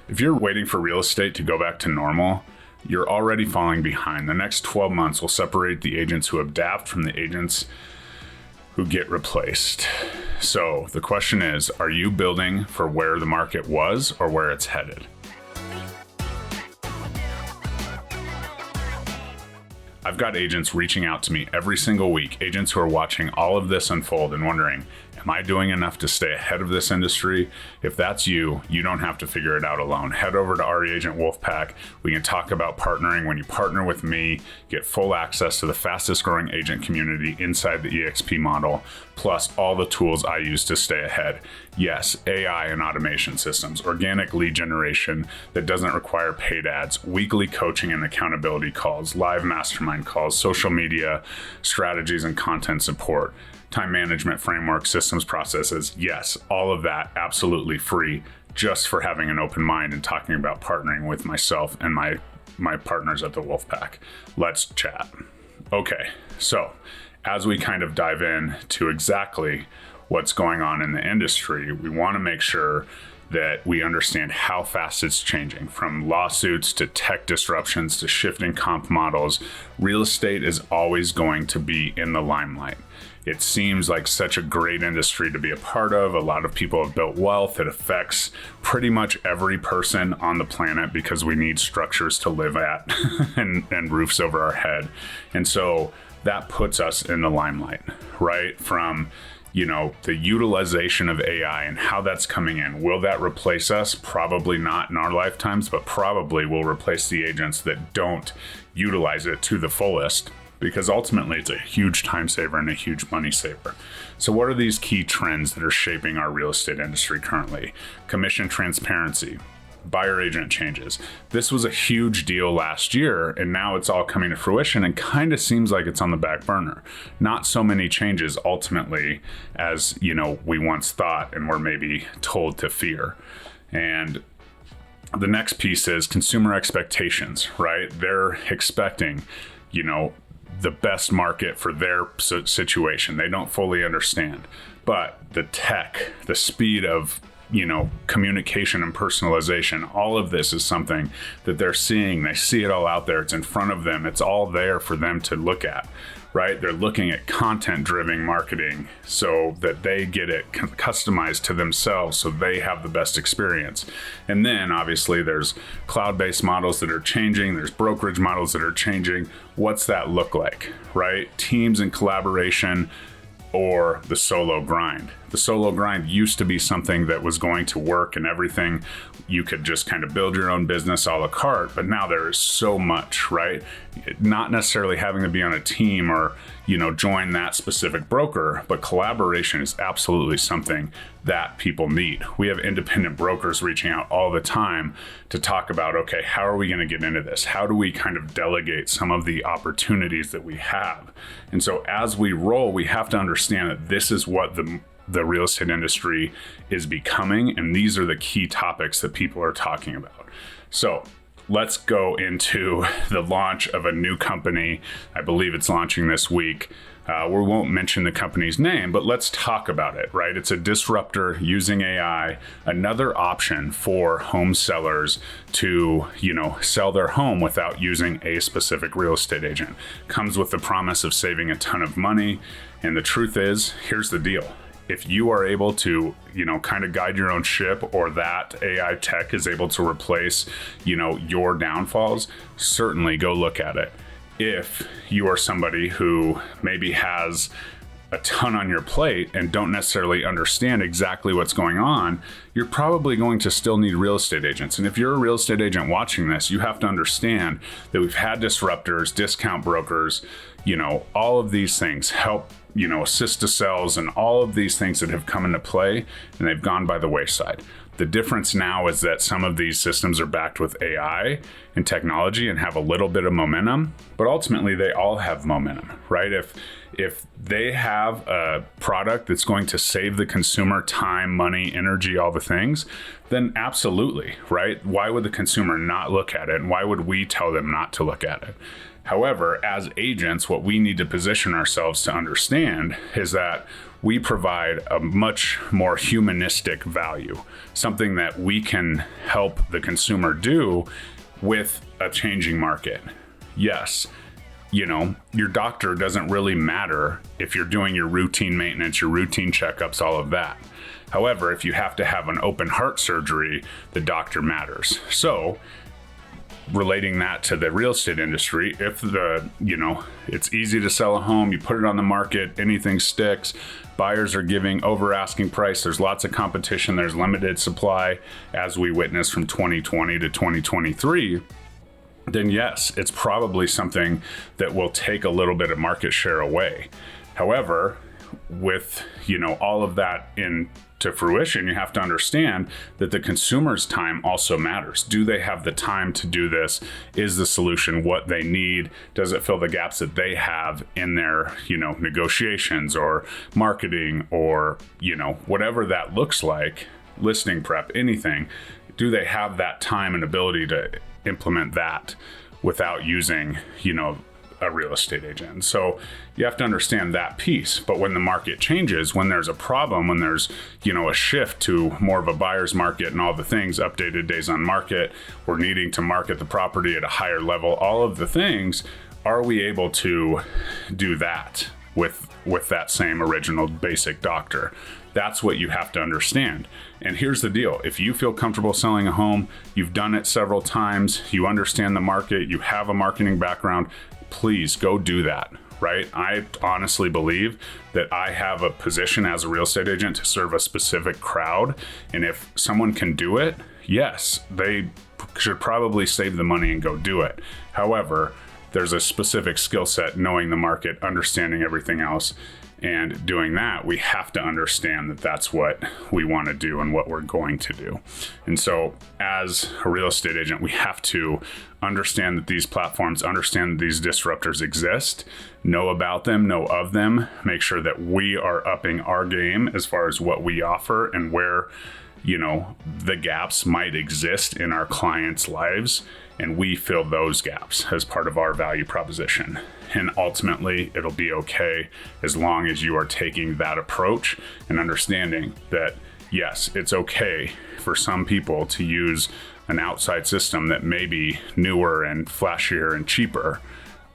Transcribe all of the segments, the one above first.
If you're waiting for real estate to go back to normal, you're already falling behind. The next 12 months will separate the agents who adapt from the agents who get replaced. So the question is, are you building for where the market was or where it's headed? I've got agents reaching out to me every single week, agents who are watching all of this unfold and wondering, am I doing enough to stay ahead of this industry? If that's you, you don't have to figure it out alone. Head over to RE Agent Wolfpack. We can talk about partnering. When you partner with me, get full access to the fastest growing agent community inside the EXP model, plus all the tools I use to stay ahead. Yes, AI and automation systems, organic lead generation that doesn't require paid ads, weekly coaching and accountability calls, live mastermind calls, social media strategies and content support, time management framework, systems, processes. Yes, all of that absolutely free, just for having an open mind and talking about partnering with myself and my partners at the Wolfpack. Let's chat. Okay, so as we kind of dive in to exactly what's going on in the industry, we want to make sure that we understand how fast it's changing, from lawsuits to tech disruptions to shifting comp models. Real estate is always going to be in the limelight. It seems like such a great industry to be a part of. A lot of people have built wealth. It affects pretty much every person on the planet because we need structures to live at and roofs over our head. And so that puts us in the limelight, right? From the utilization of AI and how that's coming in. Will that replace us? Probably not in our lifetimes, but probably will replace the agents that don't utilize it to the fullest, because ultimately it's a huge time saver and a huge money saver. So what are these key trends that are shaping our real estate industry currently? Commission transparency, buyer agent changes. This was a huge deal last year, and now it's all coming to fruition and kind of seems like it's on the back burner. Not so many changes ultimately as, we once thought and were maybe told to fear. And the next piece is consumer expectations, right? They're expecting, the best market for their situation. They don't fully understand. But the tech, the speed of communication and personalization, all of this is something that they're seeing. They see it all out there. It's in front of them. It's all there for them to look at, right? They're looking at content-driven marketing so that they get it customized to themselves so they have the best experience. And then obviously there's cloud-based models that are changing. There's brokerage models that are changing. What's that look like, right? Teams and collaboration, or the solo grind. The solo grind used to be something that was going to work and everything. You could just kind of build your own business a la carte, but now there is so much, right? Not necessarily having to be on a team or, join that specific broker, but collaboration is absolutely something that people need. We have independent brokers reaching out all the time to talk about, okay, how are we going to get into this? How do we kind of delegate some of the opportunities that we have? And so as we roll, we have to understand that this is what the real estate industry is becoming, and these are the key topics that people are talking about. So let's go into the launch of a new company. I believe it's launching this week. We won't mention the company's name, but let's talk about it, right? It's a disruptor using AI, another option for home sellers to, sell their home without using a specific real estate agent. Comes with the promise of saving a ton of money. And the truth is, here's the deal. If you are able to, kind of guide your own ship, or that AI tech is able to replace, your downfalls, certainly go look at it. If you are somebody who maybe has a ton on your plate and don't necessarily understand exactly what's going on, you're probably going to still need real estate agents. And if you're a real estate agent watching this, you have to understand that we've had disruptors, discount brokers, all of these things help, assist to sales and all of these things that have come into play, and they've gone by the wayside. The difference now is that some of these systems are backed with AI and technology and have a little bit of momentum, but ultimately they all have momentum, right? If they have a product that's going to save the consumer time, money, energy, all the things, then absolutely, right? Why would the consumer not look at it? And why would we tell them not to look at it? However, as agents, what we need to position ourselves to understand is that we provide a much more humanistic value, something that we can help the consumer do with a changing market. Yes, your doctor doesn't really matter if you're doing your routine maintenance, your routine checkups, all of that. However, if you have to have an open heart surgery, the doctor matters. So relating that to the real estate industry, if it's easy to sell a home, you put it on the market, anything sticks, buyers are giving over asking price, there's lots of competition, there's limited supply, as we witnessed from 2020 to 2023, then yes, it's probably something that will take a little bit of market share away. However, with all of that into fruition, you have to understand that the consumer's time also matters. Do they have the time to do this? Is the solution what they need? Does it fill the gaps that they have in their negotiations or marketing or whatever that looks like, listing prep, anything? Do they have that time and ability to implement that without using a real estate agent? So you have to understand that piece. But when the market changes, when there's a problem, when there's a shift to more of a buyer's market and all the things, updated days on market, we're needing to market the property at a higher level, all of the things, are we able to do that with that same original basic doctor? That's what you have to understand. And here's the deal. If you feel comfortable selling a home, you've done it several times, you understand the market, you have a marketing background, please go do that, right? I honestly believe that I have a position as a real estate agent to serve a specific crowd. And if someone can do it, yes, they should probably save the money and go do it. However, there's a specific skill set, knowing the market, understanding everything else. And doing that, we have to understand that that's what we want to do and what we're going to do. And so as a real estate agent, we have to understand that these platforms, understand that these disruptors exist, know about them, know of them, make sure that we are upping our game as far as what we offer and where the gaps might exist in our clients' lives, and we fill those gaps as part of our value proposition. And ultimately, it'll be okay as long as you are taking that approach and understanding that, yes, it's okay for some people to use an outside system that may be newer and flashier and cheaper.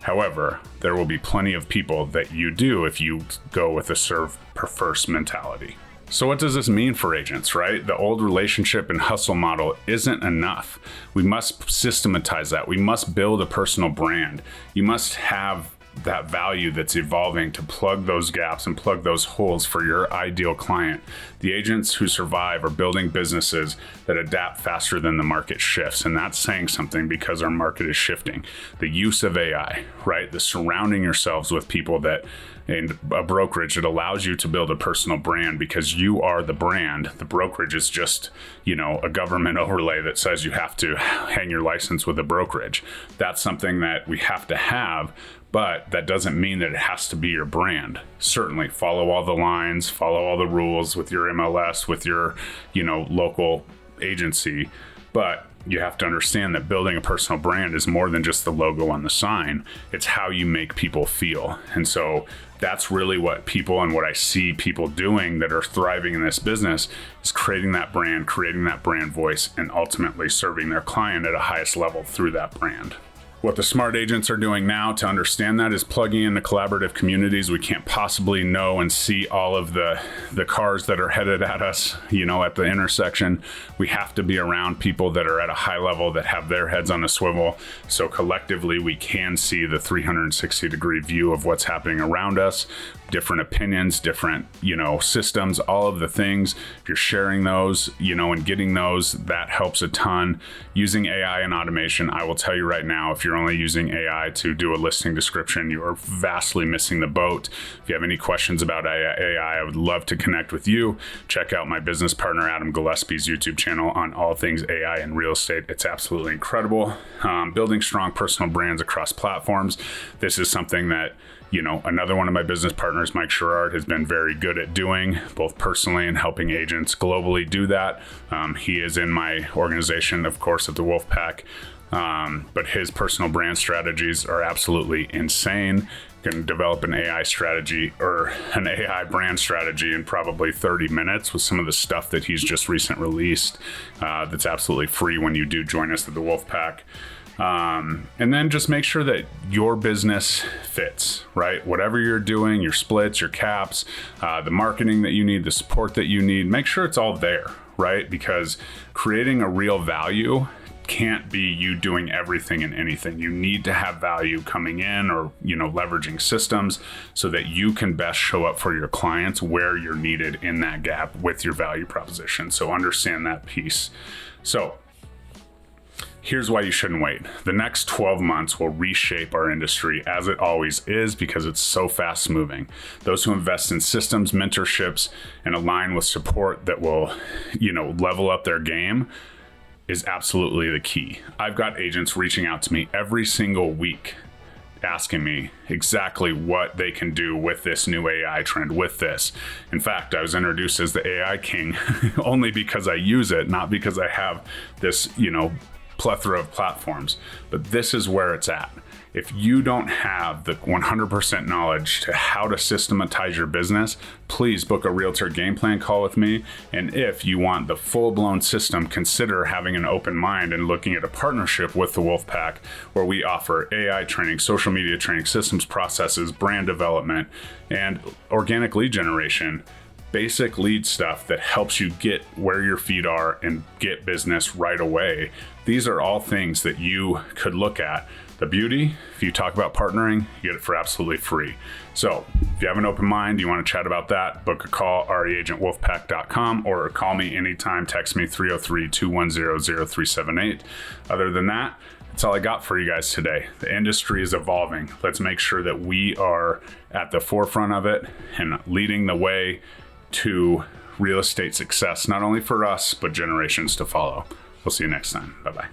However, there will be plenty of people that you do if you go with a serve first mentality. So what does this mean for agents, right? The old relationship and hustle model isn't enough. We must systematize that. We must build a personal brand. You must have that value that's evolving to plug those gaps and plug those holes for your ideal client. The agents who survive are building businesses that adapt faster than the market shifts. And that's saying something because our market is shifting. The use of AI, right? The surrounding yourselves with people that, and a brokerage that allows you to build a personal brand because you are the brand. The brokerage is just, a government overlay that says you have to hang your license with a brokerage. That's something that we have to have, but that doesn't mean that it has to be your brand. Certainly follow all the lines, follow all the rules with your MLS, with your, local agency, but you have to understand that building a personal brand is more than just the logo on the sign. It's how you make people feel. And so that's really what people and what I see people doing that are thriving in this business is creating that brand voice, and ultimately serving their client at a highest level through that brand. What the smart agents are doing now to understand that is plugging into collaborative communities. We can't possibly know and see all of the cars that are headed at us, at the intersection. We have to be around people that are at a high level, that have their heads on a swivel. So collectively, we can see the 360-degree view of what's happening around us, different opinions, different, systems, all of the things. If you're sharing those, and getting those, that helps a ton. Using AI and automation, I will tell you right now, if you're only using AI to do a listing description, you are vastly missing the boat. If you have any questions about AI, I would love to connect with you. Check out my business partner, Adam Gillespie's YouTube channel on all things AI and real estate. It's absolutely incredible. Building strong personal brands across platforms. This is something that another one of my business partners, Mike Sherrard, has been very good at doing, both personally and helping agents globally do that. He is in my organization, of course, at the Wolfpack, but his personal brand strategies are absolutely insane. can develop an AI strategy or an AI brand strategy in probably 30 minutes with some of the stuff that he's just recently released. That's absolutely free when you do join us at the Wolfpack. And then just make sure that your business fits, right? Whatever you're doing, your splits, your caps, the marketing that you need, the support that you need, make sure it's all there, right? Because creating a real value can't be you doing everything and anything. You need to have value coming in or, leveraging systems so that you can best show up for your clients where you're needed in that gap with your value proposition. So understand that piece. So here's why you shouldn't wait. The next 12 months will reshape our industry as it always is because it's so fast moving. Those who invest in systems, mentorships, and align with support that will, level up their game is absolutely the key. I've got agents reaching out to me every single week asking me exactly what they can do with this new AI trend, with this. In fact, I was introduced as the AI king only because I use it, not because I have this, plethora of platforms. But this is where it's at. If you don't have the 100% knowledge to how to systematize your business, please book a Realtor game plan call with me. And if you want the full-blown system, consider having an open mind and looking at a partnership with the Wolfpack, where we offer AI training, social media training, systems processes, brand development, and organic lead generation. Basic lead stuff that helps you get where your feet are and get business right away. These are all things that you could look at. The beauty, if you talk about partnering, you get it for absolutely free. So if you have an open mind, you want to chat about that, book a call, reagentwolfpack.com, or call me anytime, text me 303-210-0378. Other than that, that's all I got for you guys today. The industry is evolving. Let's make sure that we are at the forefront of it and leading the way to real estate success, not only for us, but generations to follow. We'll see you next time. Bye-bye.